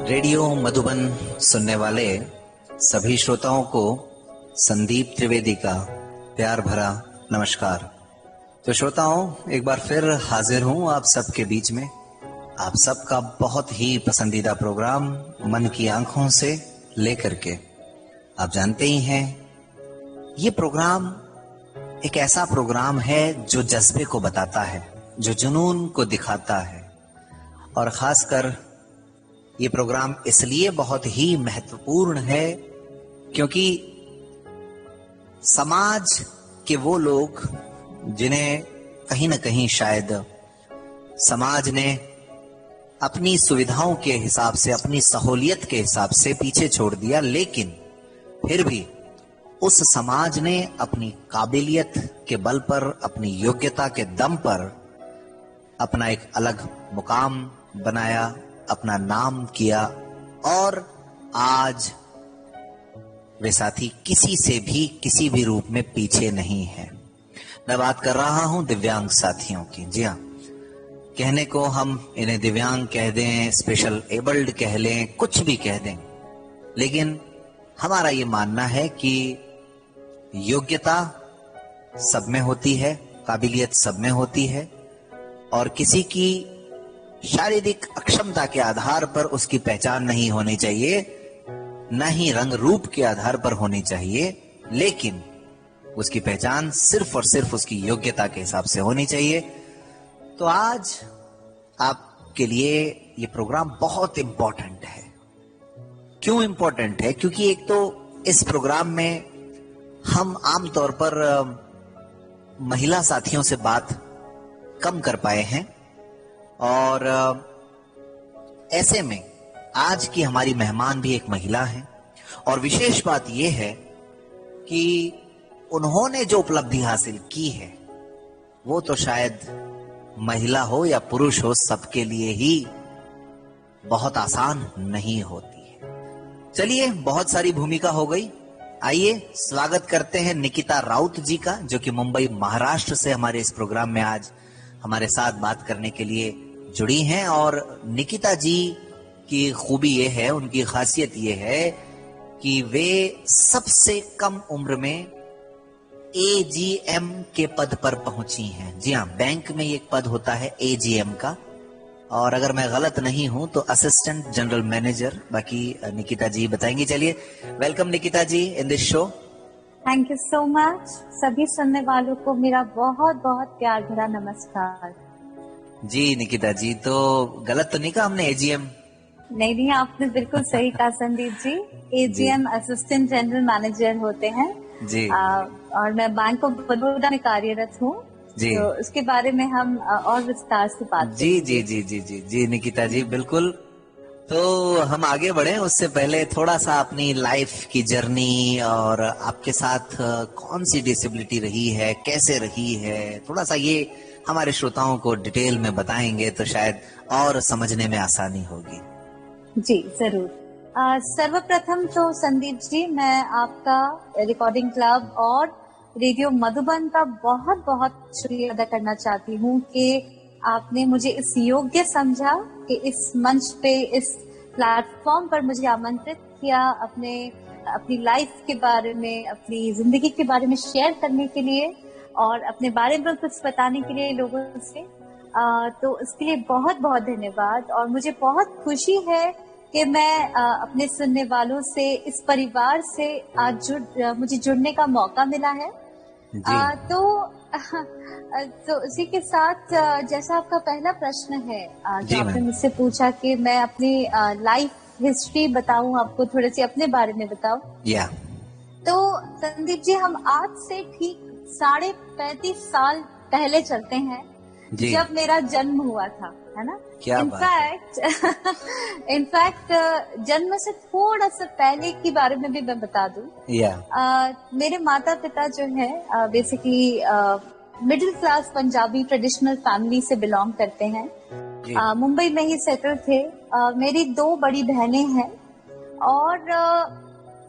Radio Madhuban सुनने वाले सभी श्रोताओं को संदीप त्रिवेदी का प्यार भरा नमस्कार। तो श्रोताओं, एक बार फिर हाजिर हूं आप सबके बीच में। आप सबका बहुत ही पसंदीदा प्रोग्राम मन की आंखों से लेकर के। आप जानते ही हैं, ये प्रोग्राम एक ऐसा प्रोग्राम है जो जज्बे को बताता है, जो जुनून को दिखाता है। और खासकर ये प्रोग्राम इसलिए बहुत ही महत्वपूर्ण है क्योंकि समाज के वो लोग जिन्हें कहीं ना कहीं शायद समाज ने अपनी सुविधाओं के हिसाब से, अपनी सहूलियत के हिसाब से पीछे छोड़ दिया, लेकिन फिर भी उस समाज ने अपनी काबिलियत के बल पर, अपनी योग्यता के दम पर अपना एक अलग मुकाम बनाया, अपना नाम किया। और आज वे साथी किसी से भी किसी भी रूप में पीछे नहीं है। मैं बात कर रहा हूं दिव्यांग साथियों की। जी हाँ, कहने को हम इन्हें दिव्यांग कह दें, स्पेशल एबल्ड कह लें, कुछ भी कह दें, लेकिन हमारा ये मानना है कि योग्यता सब में होती है, काबिलियत सब में होती है, और किसी की शारीरिक अक्षमता के आधार पर उसकी पहचान नहीं होनी चाहिए, न ही रंग रूप के आधार पर होनी चाहिए, लेकिन उसकी पहचान सिर्फ और सिर्फ उसकी योग्यता के हिसाब से होनी चाहिए। तो आज आपके लिए ये प्रोग्राम बहुत इंपॉर्टेंट है। क्यों इंपॉर्टेंट है? क्योंकि एक तो इस प्रोग्राम में हम आमतौर पर महिला साथियों से बात कम कर पाए हैं, और ऐसे में आज की हमारी मेहमान भी एक महिला है। और विशेष बात यह है कि उन्होंने जो उपलब्धि हासिल की है वो तो शायद महिला हो या पुरुष हो, सबके लिए ही बहुत आसान नहीं होती है। चलिए, बहुत सारी भूमिका हो गई। आइए स्वागत करते हैं निकिता राउत जी का, जो कि मुंबई महाराष्ट्र से हमारे इस प्रोग्राम में आज हमारे साथ बात करने के लिए जुड़ी हैं। और निकिता जी की खूबी ये है, उनकी खासियत ये है कि वे सबसे कम उम्र में एजीएम के पद पर पहुंची हैं। जी हाँ, बैंक में एक पद होता है एजीएम का, और अगर मैं गलत नहीं हूं तो असिस्टेंट जनरल मैनेजर। बाकी निकिता जी बताएंगी। चलिए, welcome Nikita ji in this show. Thank you so much. सभी सुनने वालों को मेरा बहुत बहुत प्यार भरा नमस्कार। जी निकिता जी, तो गलत तो नहीं कहा हमने? एजीएम नहीं, आपने बिल्कुल सही कहा Sandeep ji. AGM assistant general manager होते हैं जी। और मैं बैंक ऑफ बड़ौदा में कार्यरत हूँ, तो उसके बारे में हम और विस्तार से बात जी जी जी जी जी जी निकिता जी, बिल्कुल। तो हम आगे बढ़े उससे पहले थोड़ा सा अपनी लाइफ की जर्नी और आपके साथ कौन सी डिसेबिलिटी रही है, कैसे रही है, थोड़ा सा ये हमारे श्रोताओं को डिटेल में बताएंगे तो शायद और समझने में आसानी होगी। जी जरूर। सर्वप्रथम तो संदीप जी, मैं आपका रिकॉर्डिंग क्लब और रेडियो मधुबन का बहुत बहुत शुक्रिया अदा करना चाहती हूँ कि आपने मुझे इस योग्य समझा कि इस मंच पे, इस प्लेटफॉर्म पर मुझे आमंत्रित किया अपनी लाइफ के बारे में, अपनी जिंदगी के बारे में शेयर करने के लिए और अपने बारे में कुछ बताने के लिए लोगों से। तो इसके लिए बहुत बहुत धन्यवाद। और मुझे बहुत खुशी है कि मैं अपने सुनने वालों से, इस परिवार से आज मुझे जुड़ने का मौका मिला है। तो उसी के साथ, जैसा आपका पहला प्रश्न है जो आपने मुझसे पूछा कि मैं अपनी लाइफ हिस्ट्री बताऊं, आपको थोड़े से अपने बारे में बताऊं। तो संदीप जी, हम आज से ठीक 35.5 साल पहले चलते हैं, जब मेरा जन्म हुआ था, है ना। इनफैक्ट जन्म से थोड़ा सा पहले के बारे में भी मैं बता दूं। मेरे माता पिता जो है basically middle class Punjabi traditional family से बिलोंग करते हैं। मुंबई में ही सेटल थे। मेरी 2 बड़ी बहनें हैं, और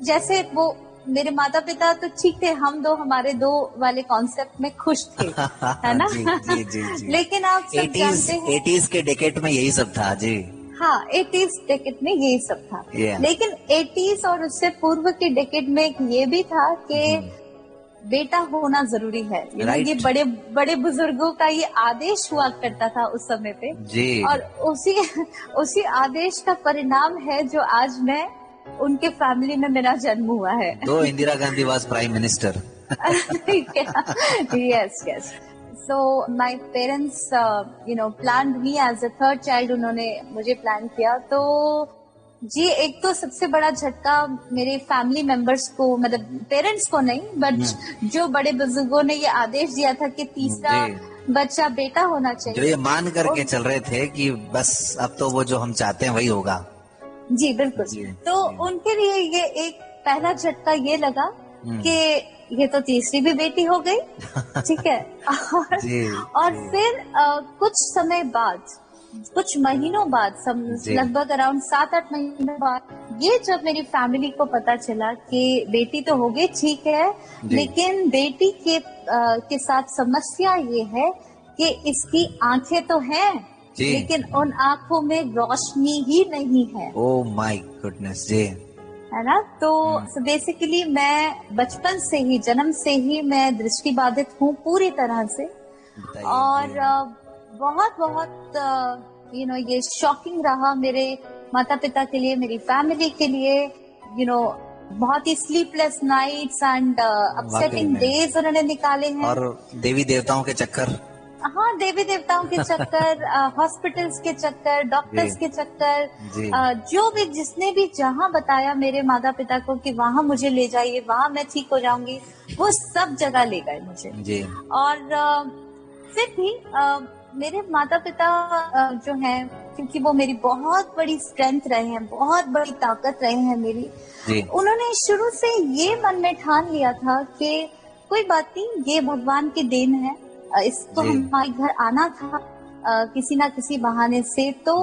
जैसे वो मेरे माता पिता तो ठीक थे, हम दो हमारे दो वाले कॉन्सेप्ट में खुश थे, है ना। जी, जी, जी, जी। लेकिन आप सब जानते हैं 80s के डेकेड में यही सब था जी। हाँ 80s डेकेड में ये सब था। लेकिन 80s और उससे पूर्व के डेकेड में एक ये भी था कि बेटा होना जरूरी है। ये बड़े बड़े बुजुर्गों का ये आदेश हुआ करता था उस समय पे जी। और उसी आदेश का परिणाम है जो आज मैं उनके फैमिली में मेरा जन्म हुआ है। दो Indira Gandhi was prime minister. yes. So my parents, planned me as a third child. उन्होंने मुझे प्लान किया। तो जी एक तो सबसे बड़ा झटका मेरे फैमिली मेंबर्स को, मतलब पेरेंट्स को नहीं, बट जो बड़े बुजुर्गों ने ये आदेश दिया था कि तीसरा बच्चा बेटा होना चाहिए, जो ये मान करके चल रहे थे कि बस अब तो वो जो हम चाहते हैं वही होगा। जी बिल्कुल। तो उनके लिए ये एक पहला झटका ये लगा कि ये तो तीसरी भी बेटी हो गई। ठीक है। और फिर कुछ समय बाद, कुछ महीनों बाद, लगभग अराउंड 7-8 महीनों बाद, ये जब मेरी फैमिली को पता चला कि बेटी तो हो गई, ठीक है, लेकिन बेटी के साथ समस्या ये है कि इसकी आंखें तो हैं, लेकिन उन आंखों में रोशनी ही नहीं है। ओह माय गुडनेस जी। है ना। तो बेसिकली मैं बचपन से ही, जन्म से ही मैं दृष्टिबाधित हूँ पूरी तरह से। और बहुत ये शॉकिंग रहा मेरे माता पिता के लिए, मेरी फैमिली के लिए। बहुत ही sleepless nights and upsetting days उन्होंने निकाले हैं। और देवी देवताओं के चक्कर। हाँ, देवी देवताओं के चक्कर, हॉस्पिटल्स के चक्कर, डॉक्टर्स के चक्कर, जो भी जिसने भी जहाँ बताया मेरे माता पिता को कि वहाँ मुझे ले जाइए, वहाँ मैं ठीक हो जाऊंगी, वो सब जगह ले गए मुझे जी। और फिर भी मेरे माता पिता जो हैं, क्योंकि वो मेरी बहुत बड़ी स्ट्रेंथ रहे हैं, बहुत बड़ी ताकत रहे हैं मेरी, उन्होंने शुरू से ये मन में ठान लिया था कि कोई बात नहीं, ये भगवान की देन है, इसको हमारे घर आना था किसी ना किसी बहाने से। तो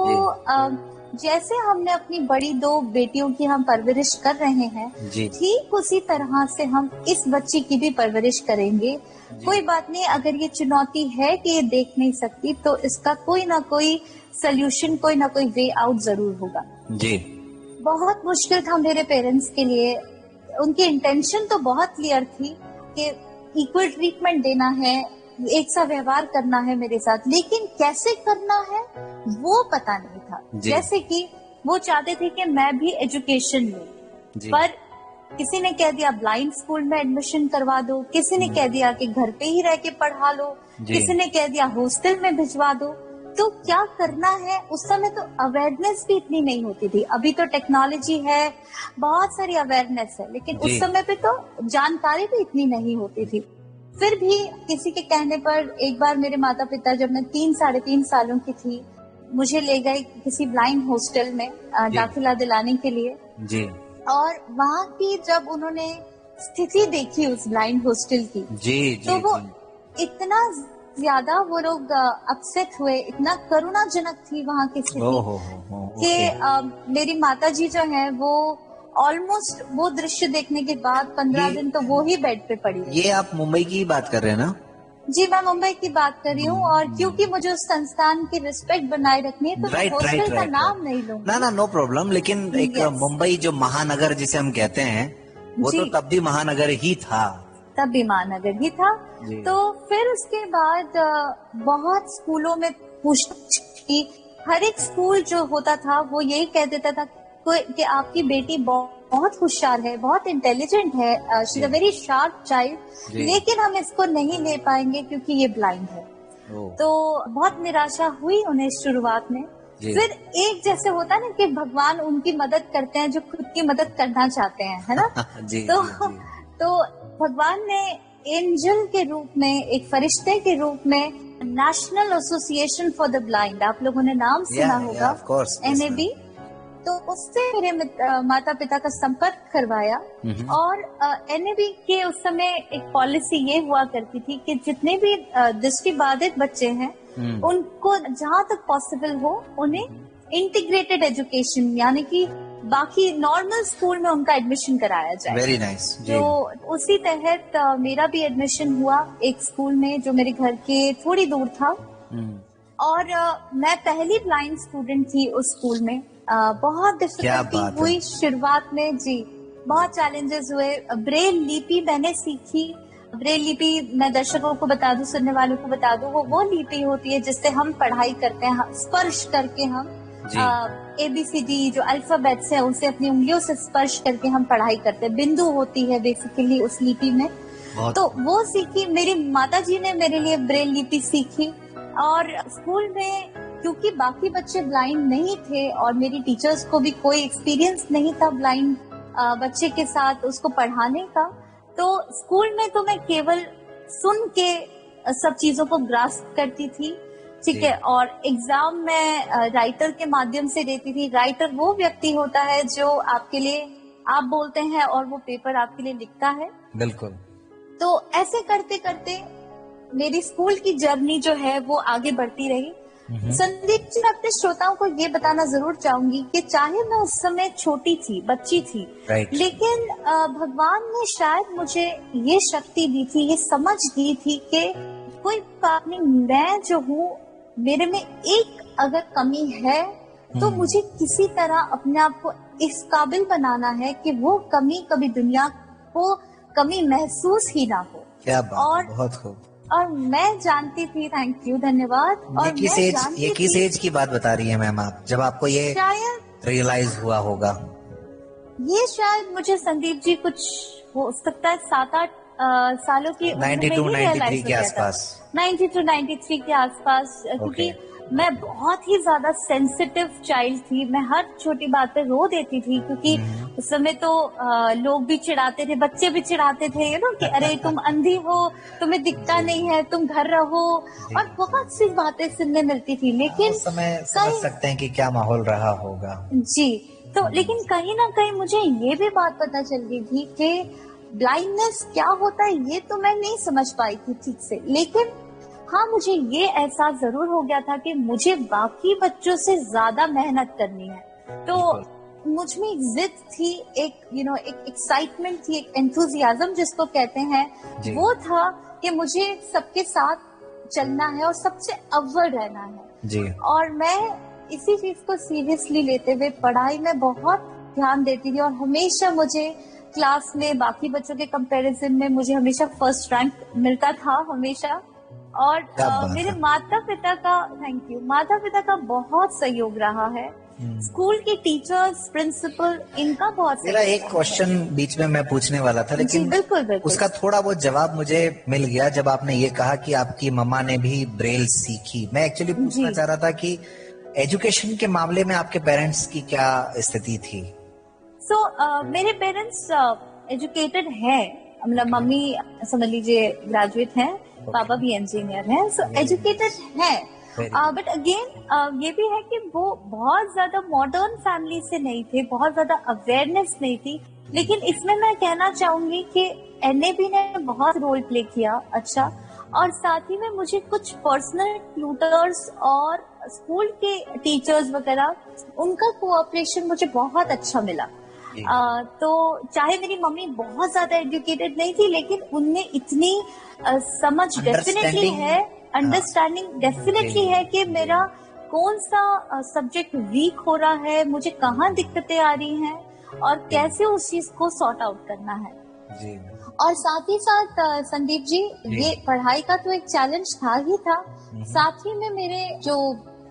जैसे हमने अपनी बड़ी 2 बेटियों की हम परवरिश कर रहे हैं, ठीक उसी तरह से हम इस बच्ची की भी परवरिश करेंगे। कोई बात नहीं, अगर ये चुनौती है कि ये देख नहीं सकती, तो इसका कोई ना कोई सोल्यूशन, कोई ना कोई वे आउट जरूर होगा जी। बहुत मुश्किल था मेरे पेरेंट्स के लिए। उनकी इंटेंशन तो बहुत क्लियर थी कि इक्वल ट्रीटमेंट देना है, एक सा व्यवहार करना है मेरे साथ, लेकिन कैसे करना है वो पता नहीं था। जैसे कि वो चाहते थे कि मैं भी एजुकेशन लूं, पर किसी ने कह दिया ब्लाइंड स्कूल में एडमिशन करवा दो, किसी ने कह दिया कि घर पे ही रह के पढ़ा लो, किसी ने कह दिया हॉस्टल में भिजवा दो। तो क्या करना है, उस समय तो अवेयरनेस भी इतनी नहीं होती थी। अभी तो टेक्नोलॉजी है, बहुत सारी अवेयरनेस है, लेकिन उस समय पे तो जानकारी भी इतनी नहीं होती थी। फिर भी किसी के कहने पर एक बार मेरे माता पिता, जब मैं 3-3.5 सालों की थी, मुझे ले गए किसी ब्लाइंड हॉस्टल में दाखिला दिलाने के लिए जी। और वहाँ की जब उन्होंने स्थिति देखी उस ब्लाइंड हॉस्टल की जी, तो वो इतना ज्यादा वो लोग अपसेट हुए, इतना करुणाजनक थी वहाँ की स्थिति कि मेरी माता जी जो है वो ऑलमोस्ट वो दृश्य देखने के बाद 15 दिन तो वो ही बेड पे पड़ी है। ये आप मुंबई की बात कर रहे हैं ना? जी, मैं मुंबई की बात कर रही हूँ। और क्योंकि मुझे उस संस्थान की रिस्पेक्ट बनाए रखनी है, तो मैं हॉस्टल का नाम नहीं लूंगी। ना नो प्रॉब्लम। लेकिन एक मुंबई जो महानगर जिसे हम कहते हैं, वो तो तब भी महानगर ही था। तब भी महानगर ही था। तो फिर उसके बाद बहुत स्कूलों में पूछताछ की। हर एक स्कूल जो होता था वो यही कह देता था कि आपकी बेटी बहुत होशियार है, बहुत इंटेलिजेंट है, she is a very sharp child, लेकिन हम इसको नहीं ले पाएंगे क्योंकि ये ब्लाइंड है। तो बहुत निराशा हुई उन्हें शुरुआत में। फिर एक जैसे होता है ना कि भगवान उनकी मदद करते हैं जो खुद की मदद करना चाहते हैं, है ना। तो भगवान ने एंजल के रूप में, एक फरिश्ते के रूप में, national association for the blind, आप लोगों ने नाम सुना होगा, NAB, तो उससे मेरे माता पिता का संपर्क करवाया। और NAB के उस समय एक पॉलिसी ये हुआ करती थी कि जितने भी दृष्टिबाधित बच्चे हैं उनको जहाँ तक पॉसिबल हो उन्हें इंटीग्रेटेड एजुकेशन, यानी कि बाकी नॉर्मल स्कूल में उनका एडमिशन कराया जाए। Very nice. तो उसी तहत मेरा भी एडमिशन हुआ एक स्कूल में जो मेरे घर के थोड़ी दूर था। और मैं पहली ब्लाइंड स्टूडेंट थी उस स्कूल में। बहुत क्या डिफिकल्टी बात है। हुई शुरुआत में जी, बहुत चैलेंजेस हुए। ब्रेल लिपि मैंने सीखी। ब्रेल लिपि मैं दर्शकों को बता दूं, सुनने वालों को बता दूं, वो लिपि होती है जिससे हम पढ़ाई करते हैं, स्पर्श करके हम जी। ABCD जो अल्फाबेट्स है उसे अपनी उंगलियों से स्पर्श करके हम पढ़ाई करते हैं। बिंदु होती है बेसिकली उस लिपि में, बहुत तो वो सीखी। मेरी माता जी ने मेरे लिए ब्रेल लिपि सीखी। और स्कूल में क्योंकि बाकी बच्चे ब्लाइंड नहीं थे और मेरी टीचर्स को भी कोई एक्सपीरियंस नहीं था ब्लाइंड बच्चे के साथ उसको पढ़ाने का, तो स्कूल में तो मैं केवल सुन के सब चीजों को ग्रास्प करती थी, ठीक जी। है। और एग्जाम में राइटर के माध्यम से देती थी। राइटर वो व्यक्ति होता है जो आपके लिए आप बोलते हैं और वो पेपर आपके लिए लिखता है। बिल्कुल। तो ऐसे करते करते मेरी स्कूल की जर्नी जो है वो आगे बढ़ती रही। संदीप जी, मैं अपने श्रोताओं को ये बताना जरूर चाहूंगी कि चाहे मैं उस समय छोटी थी, बच्ची थी, राइट। लेकिन भगवान ने शायद मुझे ये शक्ति दी थी, ये समझ दी थी कि कोई बात नहीं, मैं जो हूँ मेरे में एक अगर कमी है तो मुझे किसी तरह अपने आप को इस काबिल बनाना है कि वो कमी कभी दुनिया को कमी महसूस ही ना हो। क्या बात और है, बहुत खूब। और मैं जानती थी, थैंक यू, धन्यवाद। और ये किस एज की बात बता रही है मैम आप, जब आपको ये शायद रियलाइज हुआ होगा? ये शायद मुझे संदीप जी कुछ हो सकता है 7-8 सालों की उम्र में 92, ही 93 रियलाइज हो के गया था। आसपास। 92-93 के आसपास, क्योंकि मैं बहुत ही ज्यादा सेंसिटिव चाइल्ड थी। मैं हर छोटी बात पे रो देती थी, क्योंकि उस समय तो लोग भी चिढ़ाते थे, बच्चे भी चिढ़ाते थे, यू नो, कि अरे तुम अंधी हो, तुम्हें दिखता नहीं है, तुम घर रहो, और बहुत सी बातें सुनने मिलती थी। लेकिन उस समय समझ सकते हैं कि क्या माहौल रहा होगा। जी, तो लेकिन कहीं ना कहीं मुझे ये भी बात पता चल गई थी कि ब्लाइंडनेस क्या होता है ये तो मैं नहीं समझ पाई थी ठीक से। लेकिन हाँ, मुझे ये एहसास जरूर हो गया था कि मुझे बाकी बच्चों से ज्यादा मेहनत करनी है। तो मुझ में एक जिद थी, एक एक एक्साइटमेंट थी, एक एंथुजियाज्म जिसको कहते हैं, वो था कि मुझे सबके साथ चलना है और सबसे अव्वल रहना है जी। और मैं इसी चीज को सीरियसली लेते हुए पढ़ाई में बहुत ध्यान देती थी। और हमेशा मुझे क्लास में बाकी बच्चों के कंपैरिजन में मुझे हमेशा फर्स्ट रैंक मिलता था, हमेशा। और मेरे माता पिता का, थैंक यू, माता पिता का बहुत सहयोग रहा है। स्कूल के टीचर्स, प्रिंसिपल, इनका बहुत मेरा एक क्वेश्चन बीच में मैं पूछने वाला था, लेकिन बिल्कुल बिल्कुल उसका थोड़ा बहुत जवाब मुझे मिल गया जब आपने ये कहा कि आपकी मम्मा ने भी ब्रेल सीखी। मैं एक्चुअली पूछना चाह रहा था कि एजुकेशन के मामले में आपके पेरेंट्स की क्या स्थिति थी? मेरे पेरेंट्स एजुकेटेड हैं, मतलब मम्मी समझ लीजिए ग्रेजुएट हैं, पापा भी इंजीनियर हैं, सो एजुकेटेड हैं। बट अगेन ये भी है कि वो बहुत ज्यादा मॉडर्न फैमिली से नहीं थे, बहुत ज्यादा अवेयरनेस नहीं थी। लेकिन इसमें मैं कहना चाहूंगी कि NAB ने बहुत रोल प्ले किया, अच्छा। और साथ ही में मुझे कुछ पर्सनल ट्यूटर्स और स्कूल के टीचर्स वगैरह, उनका कोऑपरेशन मुझे बहुत अच्छा मिला। तो चाहे मेरी मम्मी बहुत ज्यादा एजुकेटेड नहीं थी, लेकिन उनमें इतनी समझ डेफिनेटली है, अंडरस्टैंडिंग डेफिनेटली है कि मेरा कौन सा सब्जेक्ट वीक हो रहा है, मुझे कहाँ दिक्कतें आ रही हैं और कैसे उस चीज को सॉर्ट आउट करना है जी। और साथ ही साथ संदीप जी, ये पढ़ाई का तो एक चैलेंज था ही था, साथ ही में मेरे जो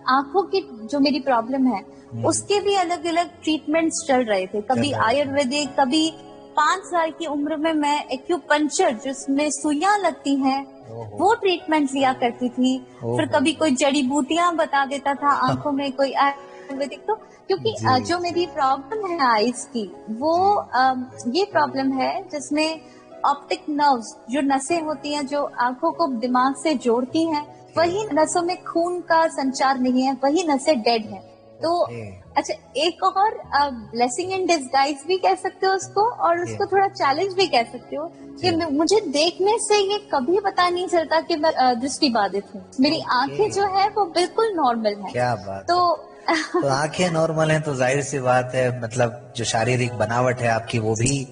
आंखों की जो मेरी प्रॉब्लम है उसके भी अलग अलग ट्रीटमेंट्स चल रहे थे। कभी आयुर्वेदिक, कभी 5 साल की उम्र में मैं एक्यूपंक्चर जिसमें सुइयां लगती हैं वो ट्रीटमेंट लिया करती थी। फिर कभी कोई जड़ी बूटियां बता देता था आंखों में, कोई आयुर्वेदिक। तो क्योंकि जो मेरी प्रॉब्लम है आईज की, वो ये प्रॉब्लम है जिसमें ऑप्टिक नर्व्स, जो नसें होती हैं जो आंखों को दिमाग से जोड़ती हैं, वही नसों में खून का संचार नहीं है, वही नसें डेड है। तो अच्छा, एक और ब्लेसिंग इन डिस्गाइज भी कह सकते हो उसको, और उसको थोड़ा चैलेंज भी कह सकते हो कि मुझे देखने से ये कभी पता नहीं चलता कि मैं दृष्टि बाधित हूँ। मेरी आंखें जो है वो बिल्कुल नॉर्मल है। क्या बात। तो आंखें नॉर्मल हैं तो जाहिर सी बात है, मतलब जो शारीरिक बनावट है आपकी वो भी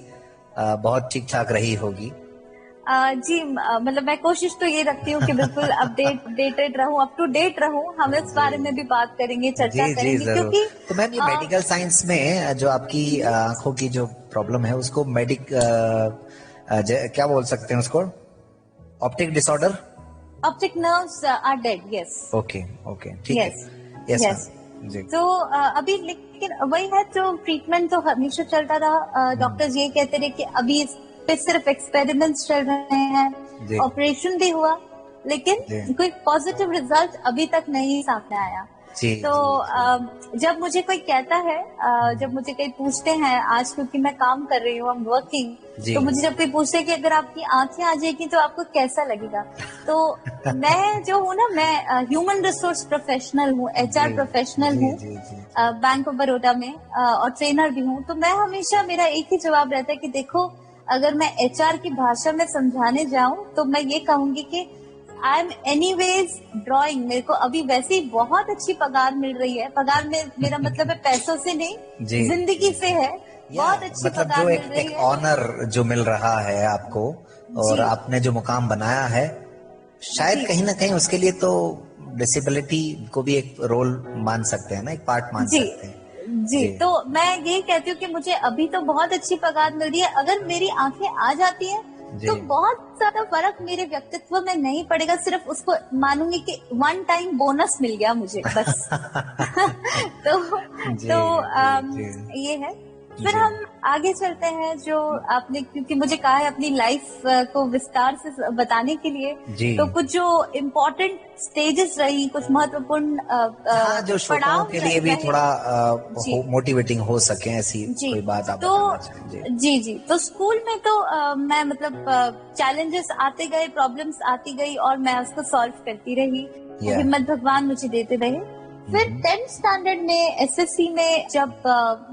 बहुत ठीक ठाक रही होगी। जी, मतलब मैं कोशिश तो ये रखती हूँ कि बिल्कुल अपडेटेड रहूँ, अप टू डेट रहूँ। हम इस बारे में भी बात करेंगे, चर्चा जी जी करेंगे, जरूर। क्योंकि तो मैम ये मेडिकल साइंस में जो आपकी जी, आंखों की जो प्रॉब्लम है उसको क्या बोल सकते हैं उसको, optic disorder? Optic nerves are dead, yes. Okay okay ठीक है। Yes, yes yes. मैम जी। तो अभी लेकिन वही है, जो ट्रीटमेंट तो हमेशा चलता रहा। डॉक्टर्स ये कहते रहे कि अभी इस पे सिर्फ एक्सपेरिमेंट्स चल रहे हैं, जी ऑपरेशन भी हुआ, जी लेकिन कोई पॉजिटिव रिजल्ट अभी तक नहीं सामने आया। जी तो जी जब मुझे कोई कहता है, जब मुझे कोई पूछते हैं आज, क्योंकि मैं काम कर रही हूँ, आई एम वर्किंग, जी तो मुझे जब कोई पूछते हैं कि अगर आपकी आंखें आ जाएगी तो आपको कैसा लगेगा, तो मैं जो हूँ ना, मैं ह्यूमन रिसोर्स प्रोफेशनल हूँ, जी एचआर प्रोफेशनल जी हूँ जी जी बैंक ऑफ बड़ौदा में, और ट्रेनर भी हूँ। तो मैं हमेशा, मेरा एक ही जवाब रहता है कि देखो, अगर मैं एचआर की भाषा में समझाने जाऊं तो मैं ये कहूंगी कि आई एम एनीवेज ड्राइंग। मेरे को अभी वैसे ही बहुत अच्छी पगार मिल रही है, पगार में मेरा मतलब है पैसों से नहीं, जी जिंदगी से है। या बहुत अच्छी मतलब पगार जो मिल एक रही एक है। ऑनर जो मिल रहा है आपको, और जी, आपने जो मुकाम बनाया है, शायद जी, कहीं ना कहीं उसके लिए तो डिसेबिलिटी को भी एक रोल मान सकते हैं ना, एक पार्ट मान जी, सकते हैं। जी। जी तो मैं यही कहती हूँ कि मुझे अभी तो बहुत अच्छी पगार मिल रही है। अगर मेरी आंखें आ जाती हैं जी तो बहुत ज्यादा फर्क मेरे व्यक्तित्व में नहीं पड़ेगा, सिर्फ उसको मानूंगी कि वन टाइम बोनस मिल गया मुझे, बस। तो जी तो जी जी ये है। फिर जी हम आगे चलते हैं, जो आपने क्योंकि मुझे कहा है अपनी लाइफ को विस्तार से बताने के लिए, जी। तो कुछ जो इम्पोर्टेंट स्टेजेस रही, कुछ महत्वपूर्ण हाँ, जो श्रोताओं पड़ाव के लिए भी रहे। थोड़ा जी, मोटिवेटिंग हो सके, ऐसी जी। कोई बात आप तो बताना चाहें? जी जी, जी। तो स्कूल में तो मैं मतलब चैलेंजेस आते गए, प्रॉब्लम्स आती गई, और मैं उसको सॉल्व करती रही। या हिम्मत भगवान मुझे देते रहे। फिर 10th स्टैंडर्ड में एसएससी में जब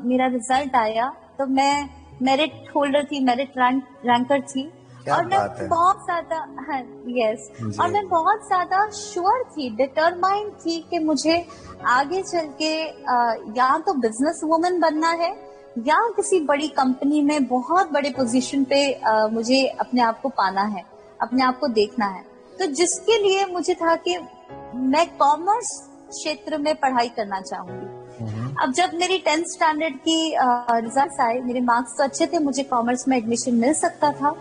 मेरा रिजल्ट आया, तो मैं मेरिट होल्डर थी, मेरिट रैंकर थी, क्या और मैं बात है। बहुत ज्यादा, हाँ, यस, और जी मैं बहुत ज्यादा श्योर थी, डिटरमाइंड थी कि मुझे आगे चल के या तो बिजनेस वुमन बनना है, या किसी बड़ी कंपनी में बहुत बड़े पोजीशन पे मुझे अपने आप को पाना है, अपने आप को देखना है। तो जिसके लिए मुझे था कि मैं कॉमर्स क्षेत्र में पढ़ाई करना चाहूंगी। अब जब मेरी 10th स्टैंडर्ड की रिजल्ट्स आए, मेरे मार्क्स तो अच्छे थे, मुझे कॉमर्स में एडमिशन मिल सकता था,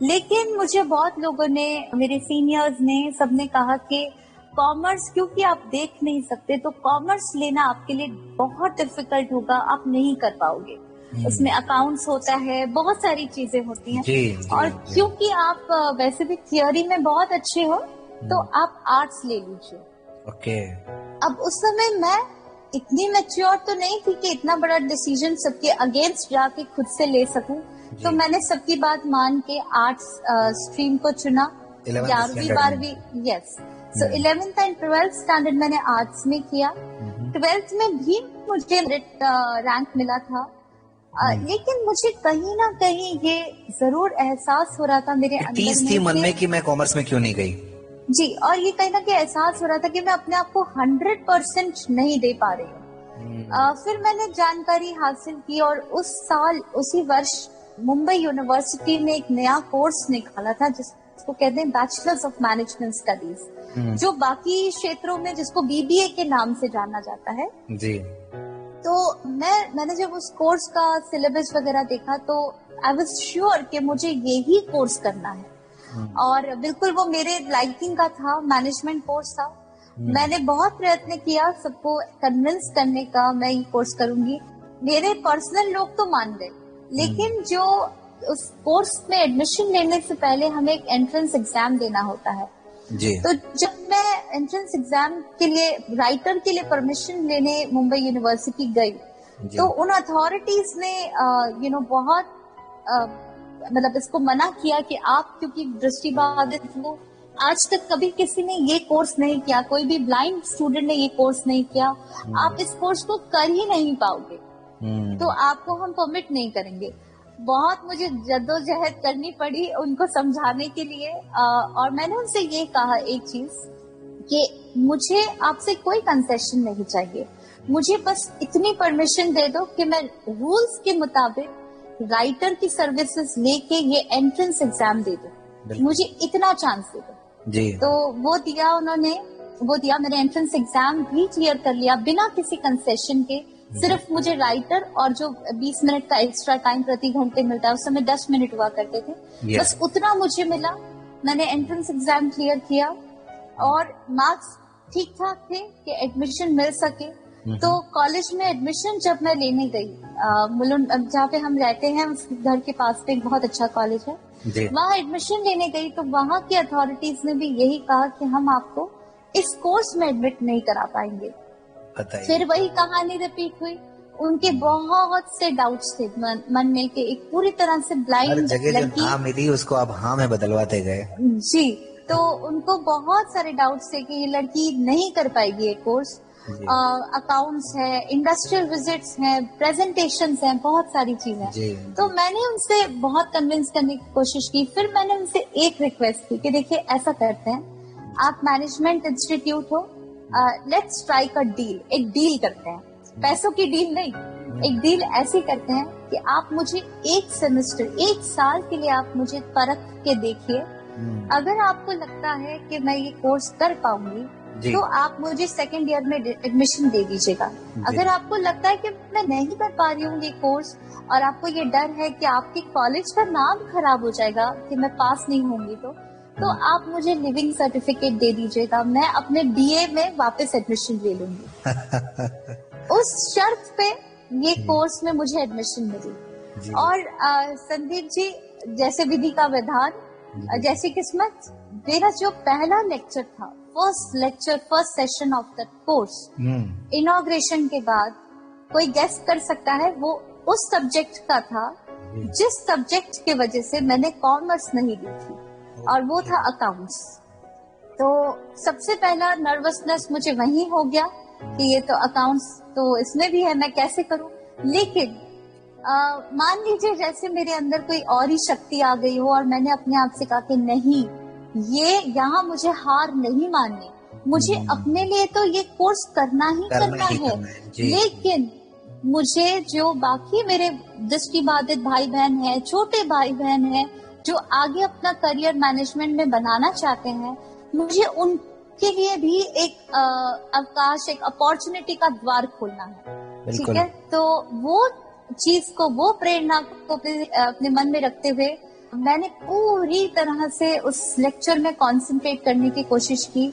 लेकिन मुझे बहुत लोगों ने, मेरे सीनियर्स ने, सबने कहा कि कॉमर्स क्योंकि आप देख नहीं सकते, तो कॉमर्स लेना आपके लिए बहुत डिफिकल्ट होगा, आप नहीं कर पाओगे। उसमें अकाउंट्स होता है, बहुत सारी चीजें होती हैं, जी जी और जी क्योंकि आप वैसे भी थियोरी में बहुत अच्छे हो, तो आप आर्ट्स ले लीजिए। ओके अब उस समय मैं इतनी मैच्योर तो नहीं थी कि इतना बड़ा डिसीजन सबके अगेंस्ट जाके खुद से ले सकूं, तो जी। मैंने सबकी बात मान के आर्ट्स स्ट्रीम को चुना। 11th 11वीं स्टैंडर्ड में। 12वीं, yes. So 11th and 12th standard मैंने आर्ट्स में किया। 12th में भी मुझे मेरिट रैंक मिला था, लेकिन मुझे कहीं ना कहीं ये जरूर एहसास हो रहा था मेरे एक अंदर टीज थी में मन कि में कि मैं कॉमर्स में क्यों नहीं गई। जी, और ये कहीं ना कहीं एहसास हो रहा था कि मैं अपने आप को 100% नहीं दे पा रही हूँ। फिर मैंने जानकारी हासिल की, और उस साल, उसी वर्ष मुंबई यूनिवर्सिटी में एक नया कोर्स निकाला था जिसको कहते हैं बैचलर्स ऑफ मैनेजमेंट स्टडीज, जो बाकी क्षेत्रों में जिसको बीबीए के नाम से जाना जाता है। जी तो मैंने जब उस कोर्स का सिलेबस वगैरह देखा, तो आई वाज श्योर कि मुझे यही कोर्स करना है, और बिल्कुल वो मेरे लाइकिंग का था, मैनेजमेंट कोर्स था। मैंने बहुत प्रयत्न किया सबको कन्विंस करने का, मैं ये कोर्स करूंगी। मेरे पर्सनल लोग तो मान गए, लेकिन जो उस कोर्स में एडमिशन लेने से पहले हमें एक एंट्रेंस एग्जाम देना होता है। जी तो जब मैं एंट्रेंस एग्जाम के लिए, राइटर के लिए परमिशन लेने मुंबई यूनिवर्सिटी गई, जी तो उन अथॉरिटीज ने बहुत मतलब इसको मना किया कि आप क्योंकि दृष्टिबाधित हो, आज तक कभी किसी ने ये कोर्स नहीं किया, कोई भी ब्लाइंड स्टूडेंट ने ये कोर्स नहीं किया, आप इस कोर्स को कर ही नहीं पाओगे, तो आपको हम परमिट नहीं करेंगे। बहुत मुझे जद्दोजहद करनी पड़ी उनको समझाने के लिए, और मैंने उनसे ये कहा एक चीज कि मुझे आपसे कोई कंसेशन नहीं चाहिए, मुझे बस इतनी परमिशन दे दो कि मैं रूल्स के मुताबिक राइटर की सर्विसेज लेके ये एंट्रेंस एग्जाम दे दूं। मुझे इतना चांस दे दो जी। तो वो दिया उन्होंने, मैंने एंट्रेंस एग्जाम भी क्लियर कर लिया बिना किसी कंसेशन के। सिर्फ मुझे राइटर और जो 20 मिनट का एक्स्ट्रा टाइम प्रति घंटे मिलता है, उस समय 10 मिनट हुआ करते थे, बस उतना मुझे मिला। मैंने एंट्रेंस एग्जाम क्लियर किया और मार्क्स ठीक ठाक थे कि एडमिशन मिल सके। तो कॉलेज में एडमिशन जब मैं लेने गई, मुलुंड जहाँ पे हम रहते हैं उसके घर के पास पे एक बहुत अच्छा कॉलेज है, वहाँ एडमिशन लेने गई तो वहाँ की अथॉरिटीज ने भी यही कहा कि हम आपको इस कोर्स में एडमिट नहीं करा पाएंगे। फिर वही कहानी रिपीट हुई। उनके बहुत से डाउट्स थे मन में कि एक पूरी तरह से ब्लाइंड लड़की, हाँ मिली उसको अब हाँ में बदलवाते गए जी। तो उनको बहुत सारे डाउट्स थे कि ये लड़की नहीं कर पाएगी ये कोर्स। अकाउंट्स है, इंडस्ट्रियल विजिट्स हैं, प्रेजेंटेशंस हैं, बहुत सारी चीजें। तो मैंने उनसे बहुत कन्विंस करने की कोशिश की। फिर मैंने उनसे एक रिक्वेस्ट की कि देखिए ऐसा करते हैं, आप मैनेजमेंट इंस्टीट्यूट हो, लेट्स स्ट्राइक अ डील, एक डील करते हैं, पैसों की डील नहीं, एक डील ऐसी करते हैं कि आप मुझे एक सेमेस्टर, एक साल के लिए आप मुझे परख के देखिए। अगर आपको लगता है कि मैं ये कोर्स कर पाऊंगी तो आप मुझे सेकेंड ईयर में एडमिशन दे दीजिएगा। अगर आपको लगता है कि मैं नहीं कर पा रही हूँ ये कोर्स और आपको ये डर है कि आपके कॉलेज का नाम खराब हो जाएगा कि मैं पास नहीं होंगी, तो आप मुझे लिविंग सर्टिफिकेट दे दीजिएगा, मैं अपने बीए में वापस एडमिशन ले लूंगी। उस शर्त पे ये कोर्स में मुझे एडमिशन मिली। और संदीप जी, जैसे विधि का विधान, जैसी किस्मत, मेरा जो पहला लेक्चर था, first session of the course, inauguration के बाद, कोई गेस कर सकता है वो उस सब्जेक्ट का था जिस सब्जेक्ट के वजह से मैंने कॉमर्स नहीं ली थी, और वो था अकाउंट्स। तो सबसे पहला नर्वसनेस मुझे वहीं हो गया कि ये तो अकाउंट्स तो इसमें भी है, मैं कैसे करूं। लेकिन मान लीजिए जैसे मेरे अंदर कोई और ही शक्ति आ गई हो और मैंने अपने आप से कहा कि नहीं, ये यहाँ मुझे हार नहीं माननी, मुझे अपने लिए तो ये कोर्स करना ही करना है। लेकिन मुझे जो बाकी मेरे दृष्टिबाधित भाई बहन है, छोटे भाई बहन है, जो आगे अपना करियर मैनेजमेंट में बनाना चाहते हैं, मुझे उनके लिए भी एक अवकाश, एक अपॉर्चुनिटी का द्वार खोलना है। ठीक है, तो वो चीज को, वो प्रेरणा को अपने मन में रखते हुए मैंने पूरी तरह से उस लेक्चर में कंसंट्रेट करने की कोशिश की।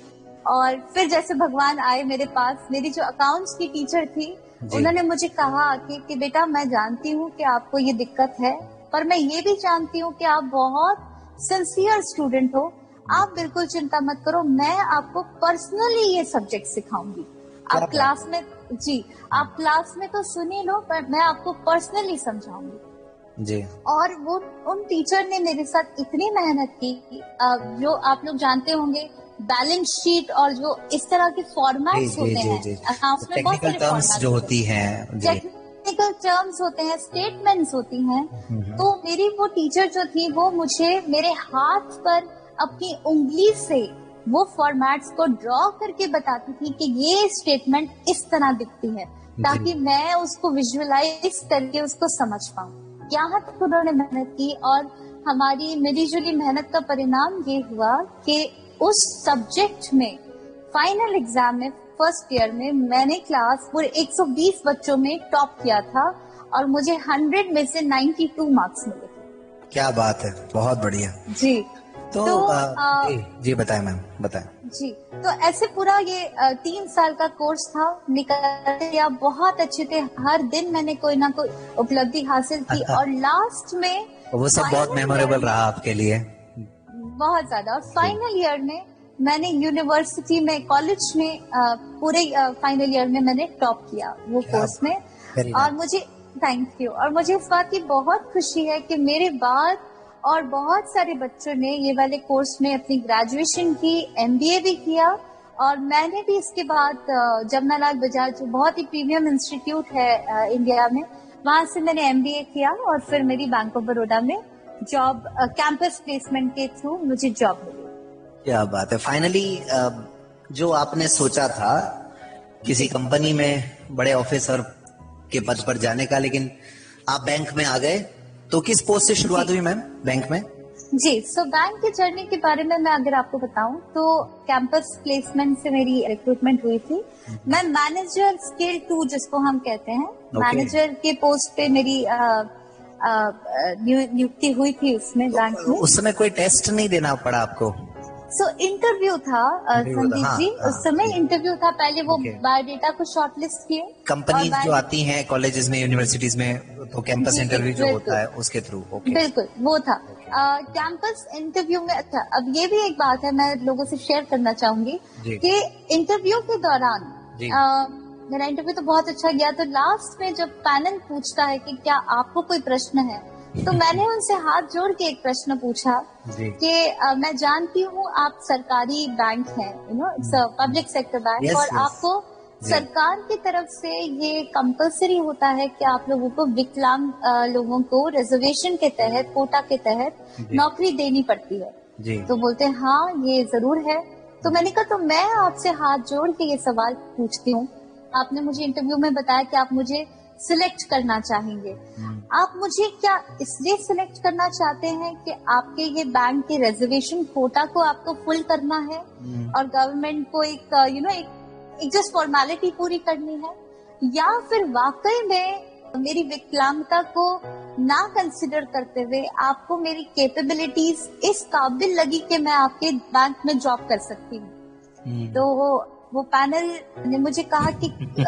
और फिर जैसे भगवान आए मेरे पास, मेरी जो अकाउंट्स की टीचर थी, उन्होंने मुझे कहा कि बेटा, मैं जानती हूँ कि आपको ये दिक्कत है, पर मैं ये भी जानती हूँ कि आप बहुत सिंसियर स्टूडेंट हो, आप बिल्कुल चिंता मत करो, मैं आपको पर्सनली ये सब्जेक्ट सिखाऊंगी। आप क्लास में, जी, आप क्लास में तो सुनी लो, पर मैं आपको पर्सनली समझाऊंगी। जी। और वो उन टीचर ने मेरे साथ इतनी मेहनत की, जो आप लोग जानते होंगे, बैलेंस शीट और जो इस तरह के फॉर्मेट्स होते हैं अकाउंट्स में, बहुत सारे फॉर्मेट्स जो होती हैं, टेक्निकल टर्म्स होते हैं, स्टेटमेंट्स होती हैं। तो मेरी वो टीचर जो थी, वो मुझे मेरे हाथ पर अपनी उंगली से वो फॉर्मेट्स को ड्रॉ करके बताती थी कि ये स्टेटमेंट इस तरह दिखती है, ताकि मैं उसको विजुअलाइज करके उसको समझ पाऊँ। यहाँ तक उन्होंने मेहनत की और हमारी मिलीजुली मेहनत का परिणाम ये हुआ कि उस सब्जेक्ट में फाइनल एग्जाम में फर्स्ट ईयर में मैंने क्लास पूरे 120 बच्चों में टॉप किया था और मुझे 100 में से 92 मार्क्स मिले थे। क्या बात है, बहुत बढ़िया जी। तो जी बताएं मैम, बताएं जी। तो ऐसे पूरा ये 3 साल का कोर्स था, निकल गया बहुत अच्छे थे। हर दिन मैंने कोई ना कोई उपलब्धि हासिल की और लास्ट में वो सब बहुत मेमोरेबल रहा आपके लिए, बहुत ज्यादा। और फाइनल ईयर में मैंने यूनिवर्सिटी में, कॉलेज में, पूरे फाइनल ईयर में मैंने टॉप किया वो कोर्स में। और मुझे थैंक यू, और मुझे इस बात की बहुत खुशी है कि मेरे बाद और बहुत सारे बच्चों ने ये वाले कोर्स में अपनी ग्रेजुएशन की, एमबीए भी किया। और मैंने भी इसके बाद जमनालाल बजाज, जो बहुत ही प्रीमियम इंस्टीट्यूट है इंडिया में, वहां से मैंने एमबीए किया और फिर मेरी बैंक ऑफ बड़ौदा में जॉब, कैंपस प्लेसमेंट के थ्रू मुझे जॉब मिली। क्या बात है। फाइनली जो आपने सोचा था किसी कंपनी में बड़े ऑफिसर के पद पर जाने का, लेकिन आप बैंक में आ गए, तो किस पोस्ट से शुरुआत हुई मैम बैंक में? जी, सो बैंक की जर्नी के बारे में मैं अगर आपको बताऊं तो कैंपस प्लेसमेंट से मेरी रिक्रूटमेंट हुई थी। मैं मैनेजर स्केल 2 जिसको हम कहते हैं, मैनेजर के पोस्ट पे मेरी नियुक्ति हुई थी उसमें, बैंक में। उस समय कोई टेस्ट नहीं देना पड़ा आपको? सो इंटरव्यू था संदीप हाँ, जी, उस समय जी। इंटरव्यू था। पहले वो Okay. बायोडेटा को शॉर्टलिस्ट किए। कंपनीज और जो आती हैं कॉलेजेस में, यूनिवर्सिटीज में, तो कैंपस जी, इंटरव्यू जो बिल्कुल। होता है उसके थ्रू। ओके, बिल्कुल वो था कैंपस इंटरव्यू में। अच्छा, अब ये भी एक बात है मैं लोगों से शेयर करना चाहूंगी जी। कि इंटरव्यू के दौरान जी। मेरा इंटरव्यू तो बहुत अच्छा गया। तो लास्ट में जब पैनल पूछता है कि क्या आपको कोई प्रश्न है, तो मैंने उनसे हाथ जोड़ के एक प्रश्न पूछा जी। कि मैं जानती हूँ आप सरकारी बैंक हैं, it's public sector bank, Yes, और yes. आपको जी। सरकार की तरफ से ये कंपलसरी होता है कि आप लोगों को विकलांग लोगों को रिजर्वेशन के तहत, कोटा के तहत जी। नौकरी देनी पड़ती है। जी। तो बोलते हैं हाँ ये जरूर है। तो मैंने कहा तो मैं आपसे हाथ जोड़ के ये सवाल पूछती हूँ, आपने मुझे इंटरव्यू में बताया कि आप मुझे सिलेक्ट करना चाहेंगे, आप मुझे क्या इसलिए सिलेक्ट करना चाहते हैं कि आपके ये बैंक के रिजर्वेशन कोटा को आपको फुल करना है और गवर्नमेंट को एक एक जस्ट फॉर्मेलिटी पूरी करनी है, या फिर वाकई में मेरी विकलांगता को ना कंसिडर करते हुए आपको मेरी कैपेबिलिटीज इस काबिल लगी कि मैं आपके बैंक में जॉब कर सकती हूँ? तो वो पैनल ने मुझे कहा कि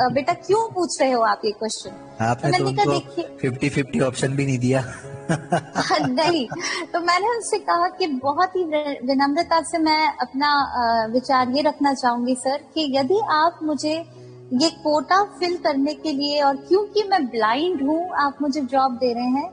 बेटा क्यों पूछ रहे हो आप ये क्वेश्चन? आपने तो उनको 50-50 ऑप्शन भी नहीं दिया। नहीं, तो मैंने उनसे कहा कि बहुत ही विनम्रता से मैं अपना विचार ये रखना चाहूंगी सर कि यदि आप मुझे ये कोटा फिल करने के लिए, और क्योंकि मैं ब्लाइंड हूँ, आप मुझे जॉब दे रहे हैं,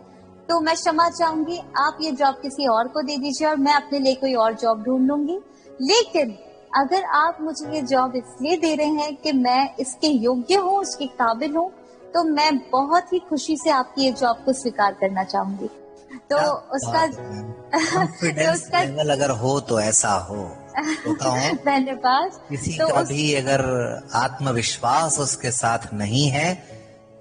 तो मैं क्षमा चाहूंगी, आप ये जॉब किसी और को दे दीजिए और मैं अपने लिए कोई और जॉब ढूंढ लूंगी। लेकिन अगर आप मुझे ये जॉब इसलिए दे रहे हैं कि मैं इसके योग्य हूँ, उसके काबिल हूँ, तो मैं बहुत ही खुशी से आपकी ये जॉब को स्वीकार करना चाहूंगी। तो उसका कॉन्फिडेंस लेवल अगर हो तो ऐसा हो, धन्यवाद। किसी का भी अगर आत्मविश्वास उसके साथ नहीं है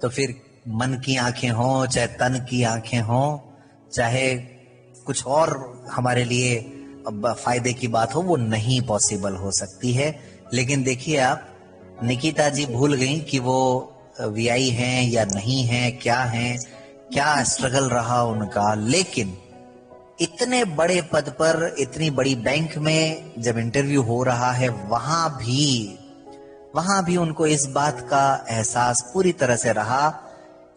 तो फिर मन की आंखें हों, चाहे तन की आंखें हों, चाहे कुछ और हमारे लिए फायदे की बात हो, वो नहीं पॉसिबल हो सकती है। लेकिन देखिए आप, निकिता जी भूल गई कि वो वीआई हैं या नहीं हैं, क्या हैं, क्या स्ट्रगल रहा उनका। लेकिन इतने बड़े पद पर, इतनी बड़ी बैंक में जब इंटरव्यू हो रहा है, वहां भी उनको इस बात का एहसास पूरी तरह से रहा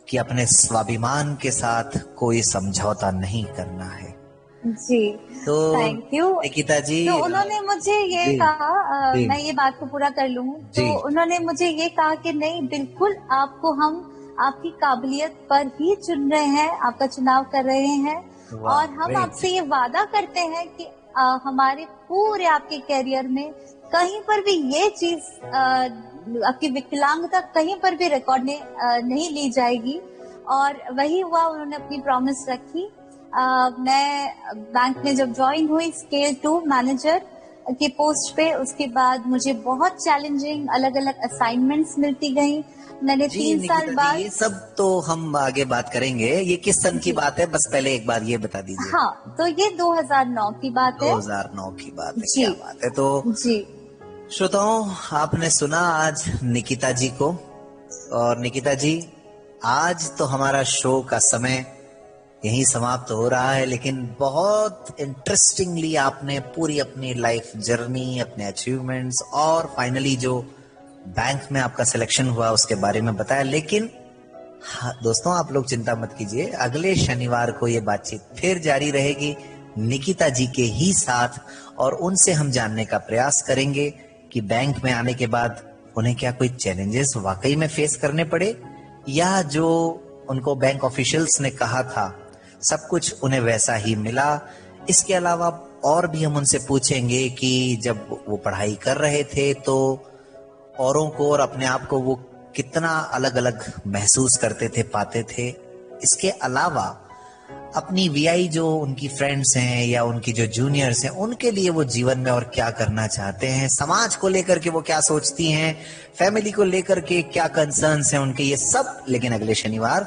कि अपने स्वाभिमान के साथ कोई समझौता नहीं करना है। जी, तो थैंक यू निकिता जी, तो उन्होंने मुझे ये कहा, मैं ये बात को पूरा कर लूं, तो उन्होंने मुझे ये कहा कि नहीं, बिल्कुल आपको हम आपकी काबिलियत पर ही चुन रहे हैं, आपका चुनाव कर रहे हैं, और हम आपसे ये वादा करते हैं कि हमारे पूरे आपके करियर में कहीं पर भी ये चीज, आपकी विकलांगता कहीं पर भी रिकॉर्ड नहीं ली जाएगी। और वही हुआ, उन्होंने अपनी प्रॉमिस रखी। मैं बैंक में जब ज्वाइन हुई स्केल 2 मैनेजर के पोस्ट पे, उसके बाद मुझे बहुत चैलेंजिंग अलग अलग असाइनमेंट्स मिलती गई। मैंने 3 साल बाद, ये सब तो हम आगे बात करेंगे। ये किस सन की बात है, बस पहले एक बार ये बता दीजिए। हाँ, तो ये 2009 की बात है। 2009 की बात है, जी, क्या बात है। तो जी श्रोताओं, आपने सुना आज निकिता जी को। और निकिता जी, आज तो हमारा शो का समय यहीं समाप्त हो रहा है, लेकिन बहुत इंटरेस्टिंगली आपने पूरी अपनी लाइफ जर्नी, अपने अचीवमेंट्स और फाइनली जो बैंक में आपका सिलेक्शन हुआ उसके बारे में बताया। लेकिन हाँ, दोस्तों, आप लोग चिंता मत कीजिए, अगले शनिवार को ये बातचीत फिर जारी रहेगी निकिता जी के ही साथ, और उनसे हम जानने का प्रयास करेंगे कि बैंक में आने के बाद उन्हें क्या कोई चैलेंजेस वाकई में फेस करने पड़े, या जो उनको बैंक ऑफिशियल्स ने कहा था सब कुछ उन्हें वैसा ही मिला। इसके अलावा और भी हम उनसे पूछेंगे कि जब वो पढ़ाई कर रहे थे तो औरों को और अपने आप को वो कितना अलग अलग महसूस करते थे, पाते थे। इसके अलावा अपनी वीआई जो उनकी फ्रेंड्स हैं या उनकी जो जूनियर्स हैं, उनके लिए वो जीवन में और क्या करना चाहते हैं, समाज को लेकर के वो क्या सोचती हैं, फैमिली को लेकर के क्या कंसर्न्स हैं उनके, ये सब लेकिन अगले शनिवार।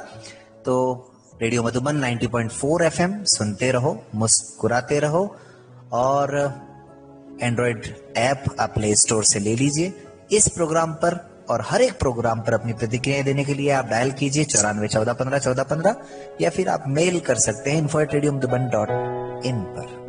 तो रेडियो मधुबन 90.4 एफएम सुनते रहो, मुस्कुराते रहो। और एंड्रॉइड ऐप आप प्ले स्टोर से ले लीजिए। इस प्रोग्राम पर और हर एक प्रोग्राम पर अपनी प्रतिक्रियाएं देने के लिए आप डायल कीजिए 94 14 15 14 15, या फिर आप मेल कर सकते हैं info@radiomधुबन.in पर।